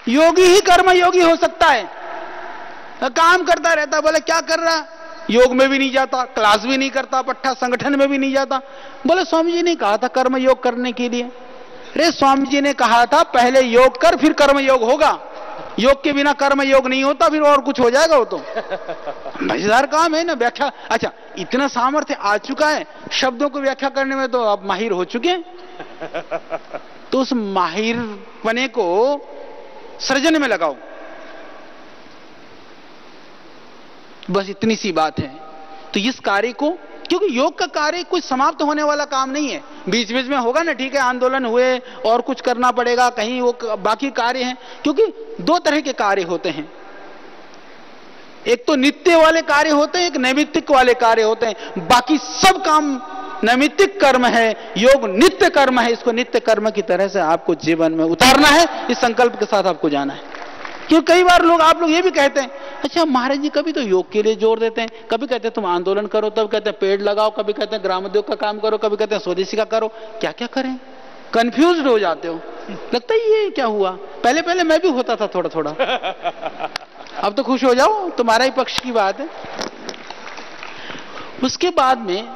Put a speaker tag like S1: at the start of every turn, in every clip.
S1: योगी ही कर्म योगी हो सकता है। काम करता रहता, बोले क्या कर रहा, योग में भी नहीं जाता, क्लास भी नहीं करता, पट्टा संगठन में भी नहीं जाता। बोले स्वामी जी ने कहा था कर्म योग करने के लिए। अरे स्वामी जी ने कहा था पहले योग कर फिर कर्म योग होगा, योग के बिना कर्म योग नहीं होता, फिर और कुछ हो जाएगा वो तो। मजेदार काम है ना व्याख्या। अच्छा, इतना सामर्थ्य आ चुका है, शब्दों को व्याख्या करने में तो आप माहिर हो चुके हैं, तो उस माहिर बने को सृजन में लगाओ। बस इतनी सी बात है। तो इस कार्य को, क्योंकि योग का कार्य कुछ समाप्त होने वाला काम नहीं है, बीच बीच में होगा ना, ठीक है, आंदोलन हुए और कुछ करना पड़ेगा, कहीं वो बाकी कार्य हैं। क्योंकि दो तरह के कार्य होते हैं, एक तो नित्य वाले कार्य होते हैं, एक नैमित्तिक वाले कार्य होते हैं। बाकी सब काम नैमित्तिक कर्म है, योग नित्य कर्म है। इसको नित्य कर्म की तरह से आपको जीवन में उतारना है, इस संकल्प के साथ आपको जाना है। क्यों कई बार आप लोग ये भी कहते हैं, अच्छा महाराज जी कभी तो योग के लिए जोर देते हैं, कभी कहते हैं तुम आंदोलन करो, तब कहते हैं पेड़ लगाओ, कभी कहते हैं ग्रामोद्योग का काम करो, कभी कहते हैं स्वदेशी का करो। क्या क्या करें, कंफ्यूज्ड हो जाते हो। लगता है ये क्या हुआ, पहले पहले मैं भी होता था थोड़ा थोड़ा। अब तो खुश हो जाओ, तुम्हारा ही पक्ष की बात है। उसके बाद में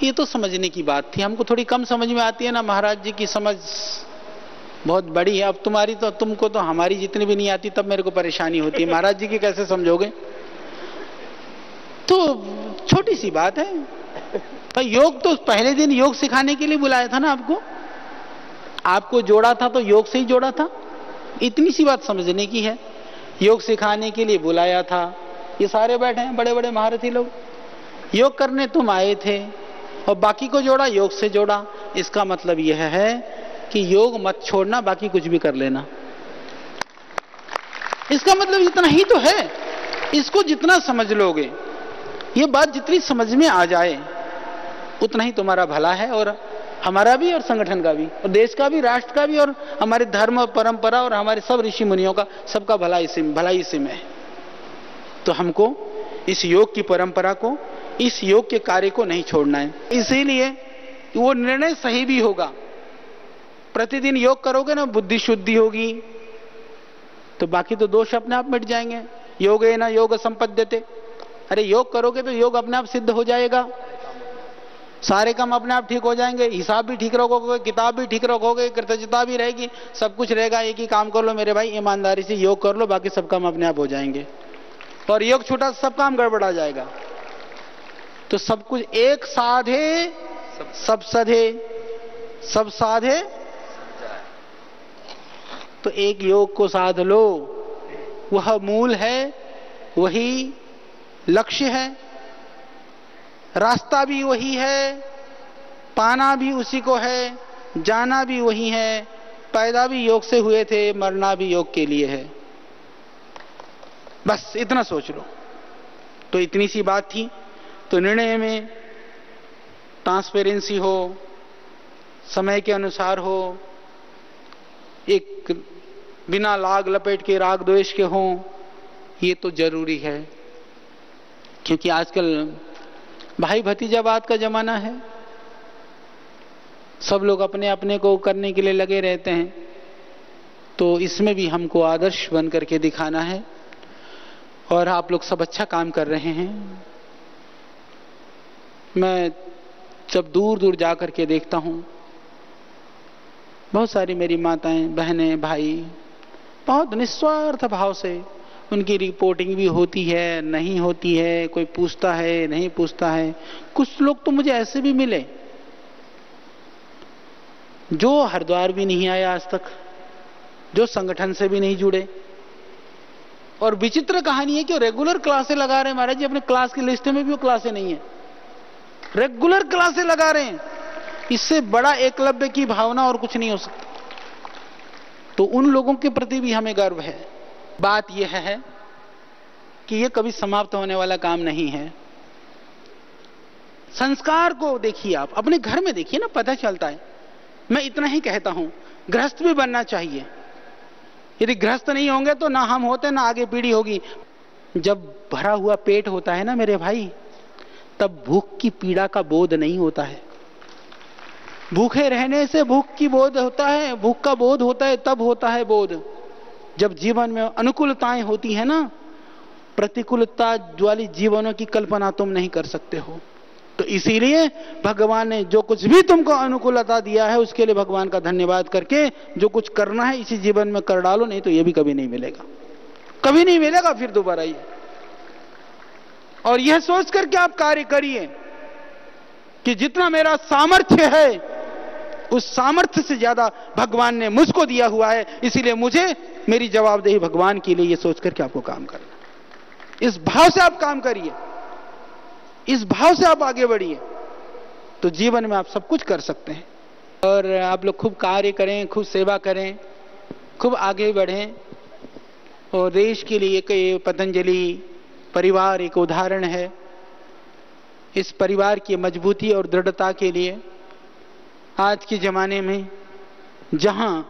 S1: ये तो समझने की बात थी, हमको थोड़ी कम समझ में आती है ना, महाराज जी की समझ बहुत बड़ी है। अब तुम्हारी तो, तुमको तो हमारी जितनी भी नहीं आती, तब मेरे को परेशानी होती है, महाराज जी की कैसे समझोगे। तो छोटी सी बात है, पर योग तो पहले दिन योग सिखाने के लिए बुलाया था ना आपको जोड़ा था तो योग से ही जोड़ा था। इतनी सी बात समझने की है, योग सिखाने के लिए बुलाया था। ये सारे बैठे हैं बड़े बड़े महारथी लोग, योग करने तुम आए थे और बाकी को जोड़ा, योग से जोड़ा। इसका मतलब यह है कि योग मत छोड़ना, बाकी कुछ भी कर लेना। इसका मतलब इतना ही तो है। इसको जितना समझ लोगे, ये बात जितनी समझ में आ जाए, उतना ही तुम्हारा भला है, और हमारा भी, और संगठन का भी, और देश का भी, राष्ट्र का भी, और हमारे धर्म परंपरा और हमारे सब ऋषि मुनियों का, सबका भलाई इसी में है। तो हमको इस योग की परंपरा को, इस योग के कार्य को नहीं छोड़ना है। इसीलिए वो निर्णय सही भी होगा। प्रतिदिन योग करोगे ना, बुद्धि शुद्धि होगी, तो बाकी तो दोष अपने आप मिट जाएंगे। योगेन योग संपद्यते, अरे योग करोगे तो योग अपने आप सिद्ध हो जाएगा, सारे काम अपने आप ठीक हो जाएंगे। हिसाब भी ठीक रखोगे, किताब भी ठीक रखोगे, कृतज्ञता भी रहेगी, सब कुछ रहेगा। एक ही काम कर लो मेरे भाई, ईमानदारी से योग कर लो, बाकी सब काम अपने आप हो जाएंगे। और योग छूटा सब काम गड़बड़ा जाएगा। तो सब कुछ एक साधे सब सधे, सब साधे तो एक योग को साध लो, वह मूल है, वही लक्ष्य है, रास्ता भी वही है, पाना भी उसी को है, जाना भी वही है, पैदा भी योग से हुए थे, मरना भी योग के लिए है। बस इतना सोच लो। तो इतनी सी बात थी। तो निर्णय में ट्रांसपेरेंसी हो, समय के अनुसार हो, एक बिना लाग लपेट के राग द्वेष के हों, ये तो जरूरी है। क्योंकि आजकल भाई भतीजावाद का जमाना है, सब लोग अपने अपने को करने के लिए लगे रहते हैं। तो इसमें भी हमको आदर्श बन करके दिखाना है, और आप लोग सब अच्छा काम कर रहे हैं। मैं जब दूर दूर जा करके देखता हूं, बहुत सारी मेरी माताएं, बहनें, भाई बहुत निस्वार्थ भाव से, उनकी रिपोर्टिंग भी होती है, नहीं होती है, कोई पूछता है, नहीं पूछता है। कुछ लोग तो मुझे ऐसे भी मिले जो हरिद्वार भी नहीं आया आज तक, जो संगठन से भी नहीं जुड़े, और विचित्र कहानी है कि वो रेगुलर क्लासें लगा रहे हैं। महाराज जी अपने क्लास की लिस्ट में भी वो क्लासें नहीं है, रेगुलर क्लासें लगा रहे हैं। इससे बड़ा एकलव्य की भावना और कुछ नहीं हो सकता। तो उन लोगों के प्रति भी हमें गर्व है। बात यह है कि यह कभी समाप्त होने वाला काम नहीं है। संस्कार को देखिए, आप अपने घर में देखिए ना, पता चलता है। मैं इतना ही कहता हूं, गृहस्थ भी बनना चाहिए। यदि गृहस्थ नहीं होंगे तो ना हम होते, ना आगे पीढ़ी होगी। जब भरा हुआ पेट होता है ना मेरे भाई, तब भूख की पीड़ा का बोध नहीं होता है। भूखे रहने से भूख की बोध होता है, भूख का बोध होता है, तब होता है बोध। जब जीवन में अनुकूलताएं होती है ना, प्रतिकूलता वाली जीवनों की कल्पना तुम नहीं कर सकते हो। तो इसीलिए भगवान ने जो कुछ भी तुमको अनुकूलता दिया है उसके लिए भगवान का धन्यवाद करके जो कुछ करना है इसी जीवन में कर डालो, नहीं तो ये भी कभी नहीं मिलेगा, कभी नहीं मिलेगा फिर दोबारा ये। और यह सोच करके आप कार्य करिए कि जितना मेरा सामर्थ्य है उस सामर्थ्य से ज्यादा भगवान ने मुझको दिया हुआ है, इसीलिए मुझे मेरी जवाबदेही भगवान के लिए, ये सोच करके आपको काम करना। इस भाव से आप काम करिए, इस भाव से आप आगे बढ़िए, तो जीवन में आप सब कुछ कर सकते हैं। और आप लोग खूब कार्य करें, खूब सेवा करें, खूब आगे बढ़ें। और देश के लिए एक पतंजलि परिवार एक उदाहरण है। इस परिवार की मजबूती और दृढ़ता के लिए आज के जमाने में जहां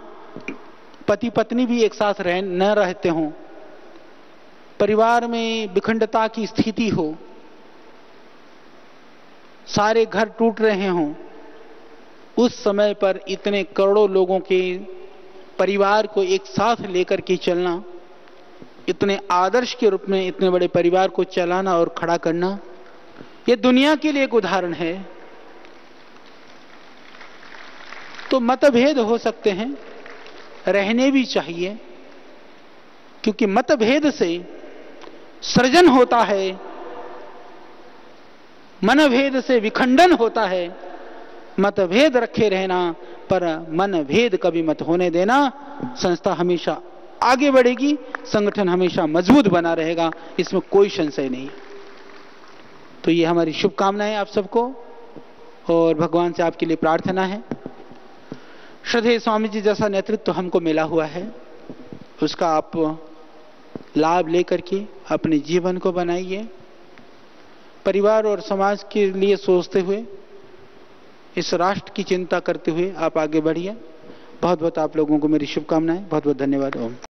S1: पति पत्नी भी एक साथ न रहते हों, परिवार में विखंडता की स्थिति हो, सारे घर टूट रहे हों, उस समय पर इतने करोड़ों लोगों के परिवार को एक साथ लेकर के चलना, इतने आदर्श के रूप में इतने बड़े परिवार को चलाना और खड़ा करना, ये दुनिया के लिए एक उदाहरण है। तो मतभेद हो सकते हैं, रहने भी चाहिए, क्योंकि मतभेद से सृजन होता है, मनभेद से विखंडन होता है। मतभेद रखे रहना पर मनभेद कभी मत होने देना। संस्था हमेशा आगे बढ़ेगी, संगठन हमेशा मजबूत बना रहेगा, इसमें कोई संशय नहीं। तो ये हमारी शुभकामनाएं आप सबको, और भगवान से आपके लिए प्रार्थना है। श्रद्धेय स्वामी जी जैसा नेतृत्व हमको मिला हुआ है, उसका आप लाभ लेकर के अपने जीवन को बनाइए। परिवार और समाज के लिए सोचते हुए, इस राष्ट्र की चिंता करते हुए आप आगे बढ़िए। बहुत बहुत आप लोगों को मेरी शुभकामनाएं। बहुत बहुत धन्यवाद। ओम।